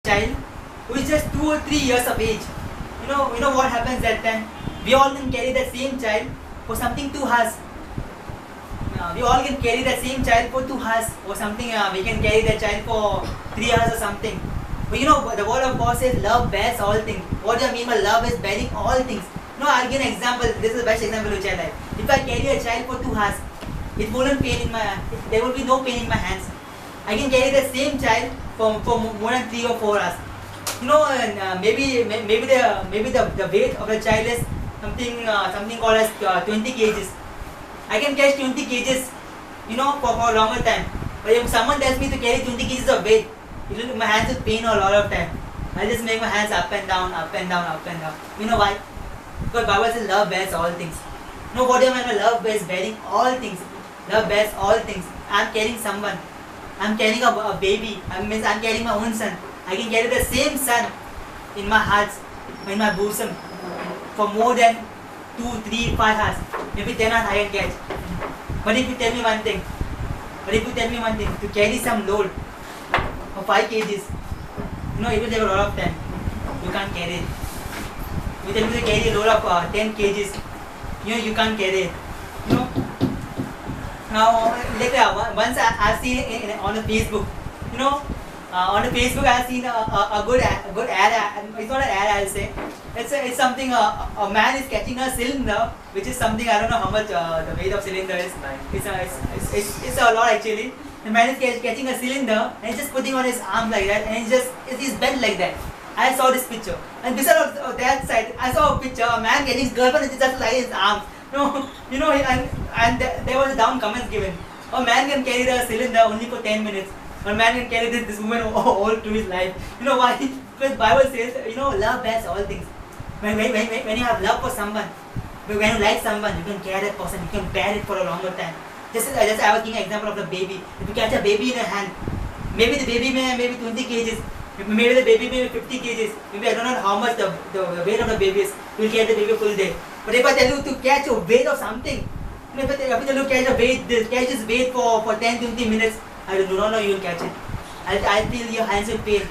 child who is just 2 or 3 years of age. You know what happens that time? We all can carry that same child for something 2 hours. We all can carry that same child for 2 hours or something. We can carry that child for 3 hours or something. But the word of God says love bears all things. What do I mean by love is bearing all things? I'll give an example. This is the best example which I like. If I carry a child for 2 hours, it wouldn't pain in my. There will be no pain in my hands. I can carry the same child for more than 3 or 4 hours. Maybe the weight of the child is something called as 20 kgs. I can catch 20 kgs, for a longer time. But if someone tells me to carry 20 kgs of weight, my hands will pain a lot of time. I just make my hands up and down, up and down, up and down. You know why? Because Bible says love bears all things. What do I mean by love bears bearing all things? Love bears all things. I'm carrying someone. I'm carrying a baby. I'm carrying my own son. I can carry the same son in my heart, in my bosom, for more than 2, 3, 5 hours. Maybe 10 hours I can catch. But if you tell me one thing, to carry some load of 5 kgs, it will take a lot of time. You can't carry it. You tell me to carry a load of 10 kgs, you can't carry it. Now, later, once I've seen it on the Facebook, on the Facebook I've seen a good ad. It's not an ad, I'll say. It's something, a man is catching a cylinder, which is something, I don't know how much the weight of cylinder is. It's a lot actually. The man is catching a cylinder and he's just putting on his arm like that, and he's bent like that. I saw this picture, and beside of that side, I saw a picture, a man getting his girlfriend just like his arms. And there was a down comments given. A man can carry the cylinder only for 10 minutes. A man can carry this woman all through his life. You know why? Because Bible says, love bears all things. When you have love for someone, when you like someone, you can carry that person, you can bear it for a longer time. Just I was giving an example of the baby. If you catch a baby in your hand, maybe the baby may maybe 20 kgs, maybe the baby may be 50 kgs, maybe I don't know how much the weight of the baby is. You will carry the baby full day. But if I tell you to catch a weight of something, if I tell you to catch this weight for 10-20 minutes, I do not know you will catch it. I feel your hands will pain.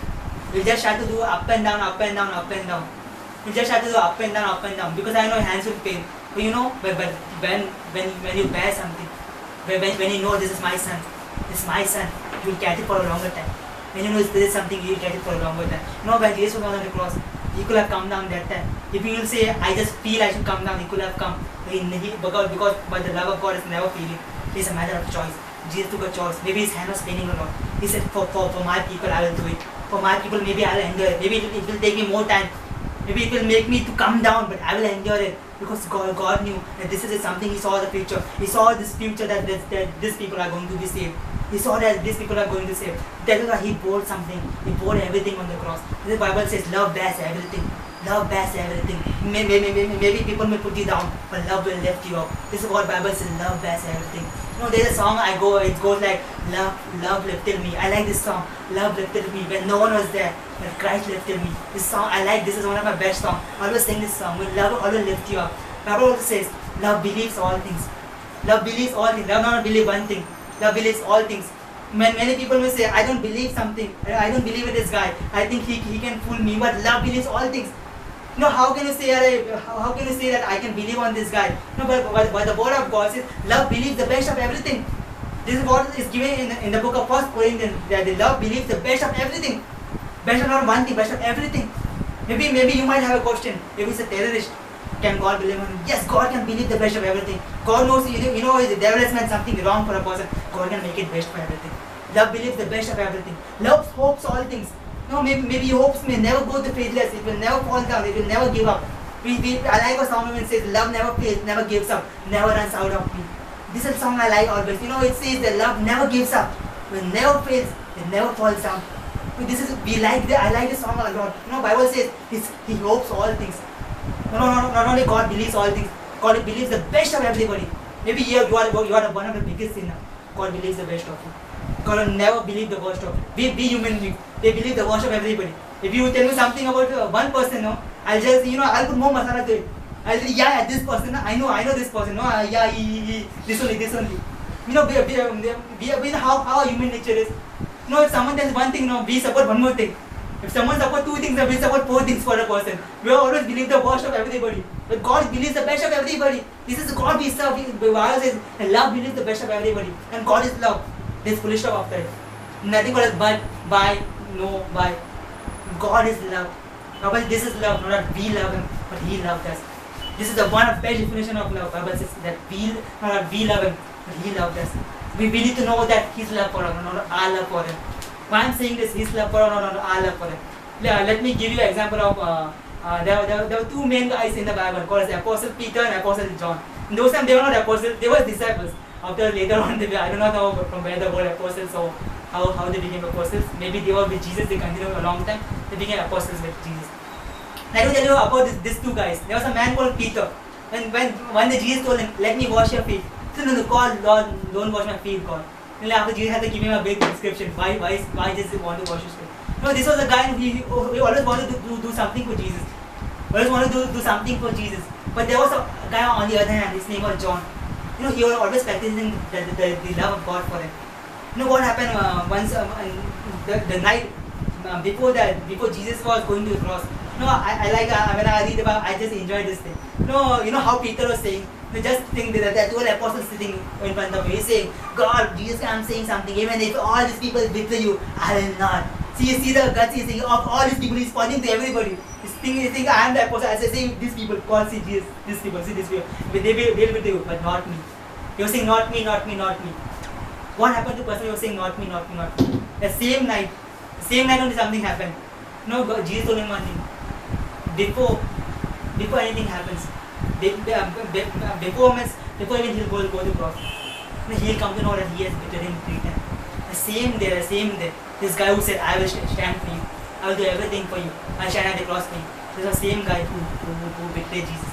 You just have to do up and down, up and down, up and down. You just have to do up and down, because I know your hands will pain. But when you bear something, when you know this is my son, you will catch it for a longer time. When you know this is something, you will catch it for a longer time. When Jesus was on the cross, he could have come down that time. If you will say, I just feel I should come down, he could have come. Because but the love of God is never feeling. It is a matter of choice. Jesus took a choice. Maybe his hand was paining a lot. He said, for my people, I will do it. For my people, maybe I will endure it. Maybe it will take me more time. Maybe it will make me to come down, but I will endure it. Because God knew that this is something. He saw the future. He saw this future that these people are going to be saved. He saw that these people are going to save. That is why he bore something. He bore everything on the cross. The Bible says love bears everything. Love bears everything. Maybe people may put you down, but love will lift you up. This is what Bible says. Love bears everything. There's a song it goes like, love lifted me. I like this song. Love lifted me when no one was there, but Christ lifted me. This song I like. This is one of my best songs. I always sing this song. When love will always lift you up. Bible also says, love believes all things. Love believes all things. Love not believe one thing. Love believes all things. Many people will say, I don't believe something. I don't believe in this guy. I think he can fool me. But love believes all things. How can you say that I can believe on this guy? But the word of God says, love believes the best of everything. This is what is given in the book of 1 Corinthians, that the love believes the best of everything. Best of not one thing, best of everything. Maybe you might have a question. If it's a terrorist, can God believe on him? Yes, God can believe the best of everything. God knows, if the devil has meant something wrong for a person, God can make it best for everything. Love believes the best of everything. Love hopes all things. Maybe hopes may never go to faithless. It will never fall down. It will never give up. I like a song when it says, love never fails, never gives up, never runs out of me. This is a song I like always. It says that love never gives up. It never fails. It never falls down. I like this song a lot. Bible says he hopes all things. Not only God believes all things, God believes the best of everybody. Maybe you are one of the biggest sinners. God believes the best of you. God will never believe the worst of you. Be human being. They believe the worst of everybody. If you tell me something about one person, I'll just, I'll put more masala to it. I'll say, yeah, this person, I know this person. Yeah, this only. How human nature is. If someone tells one thing, we support one more thing. If someone supports two things, we support four things for a person. We always believe the worst of everybody. But God believes the best of everybody. This is God we serve. The Bible says, and love believes the best of everybody. And God is love. This foolish stuff after it. Nothing called but, by, no, by. God is love. Bible, this is love, not that we love Him, but He loved us. This is the one of best definition of love. Bible says that not that we love Him, but He loved us. We need to know that His love for us, not our love for Him. Why I'm saying this, His love for us, not our love for Him. Let me give you an example of there were two main guys in the Bible called as Apostle Peter and Apostle John. In those times they were not apostles, they were disciples. After later on, I don't know from where the word apostles or how they became apostles. Maybe they were with Jesus, they continued a long time, they became apostles with Jesus. I will tell you about these two guys. There was a man called Peter. When the Jesus told him, let me wash your feet. He said, no, God, Lord, don't wash my feet, God. And after Jesus had to give him a big description. Why does he want to wash his feet? No, this was a guy who always wanted to do something for Jesus. Always wanted to do something for Jesus. But there was a guy on the other hand, his name was John. He was always practicing the love of God for him. What happened once the night before Jesus was going to the cross. I like when I read about, I just enjoy this thing. How Peter was saying, just think that there are two apostles sitting in front of me. He's saying, God, Jesus, I'm saying something. Even if all these people betray you, I will not. See the guts he's saying of all these people. He's pointing to everybody. He's thinking I am the apostle. As I say, these people, God, see Jesus, these people, see these people. They'll betray you, but not me. He was saying, not me, not me, not me. What happened to the person who was saying, not me, not me, not me? The same night only something happened. God, Jesus told him one thing. Before anything happens, before even he'll go to the cross, he'll come to know that he has betrayed him 3 times. The same day, this guy who said, I will stand for you, I will do everything for you, I'll stand at the cross for you. This was the same guy who betrayed Jesus.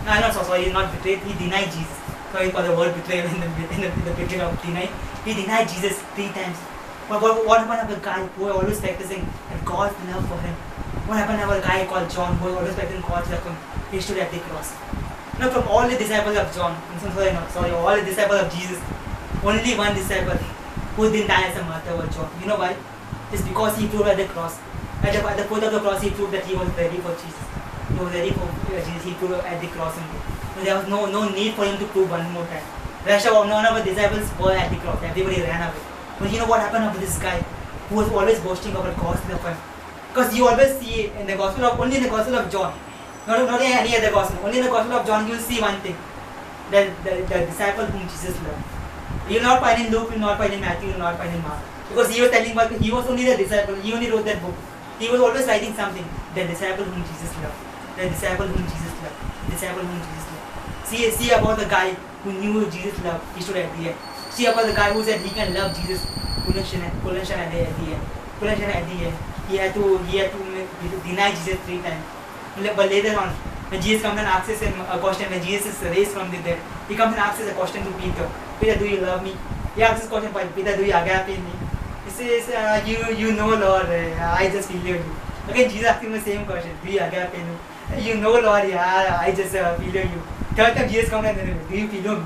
No, I'm not so sorry, he's not betrayed, he denied Jesus. Sorry for the word betrayal in the betrayal of denied. He denied Jesus 3 times. But what happened to the guy who was always practicing God's love for him? What happened to a guy called John who was always practicing God's love for him? He stood at the cross. From all the disciples of John, all the disciples of Jesus, only one disciple who didn't die as a martyr was John. You know why? It's because he proved at the cross. At the foot of the cross, he proved that he was ready for Jesus. He was ready for Jesus. He proved at the cross. There was no need for him to prove one more time. None of the disciples were at the cross. Everybody ran away. But you know what happened to this guy who was always boasting about God's love for him? Because you always see in the gospel of only in the gospel of John, not in any other gospel, only in the gospel of John you will see one thing. The disciple whom Jesus loved. You will not find in Luke, you will not find in Matthew, you will not find in Mark. Because he was telling about he was only the disciple, he only wrote that book. He was always writing something. The disciple whom Jesus loved. The disciple whom Jesus loved. The disciple whom Jesus loved. See about the guy who knew Jesus loved, he stood at the end. See about the guy who said he can love Jesus, couldn't at the end. He had to deny Jesus 3 times. But later on, when Jesus comes and asks him a question, when Jesus is raised from the dead, he comes and asks a question to Peter. Peter, do you love me? He asks this question, Peter, do you agape me? He says, you know, Lord, I just feel you. Again, Jesus asks him the same question, do you agape me? You know, Lord, I just feel you. Third time Jesus comes and do you feel me?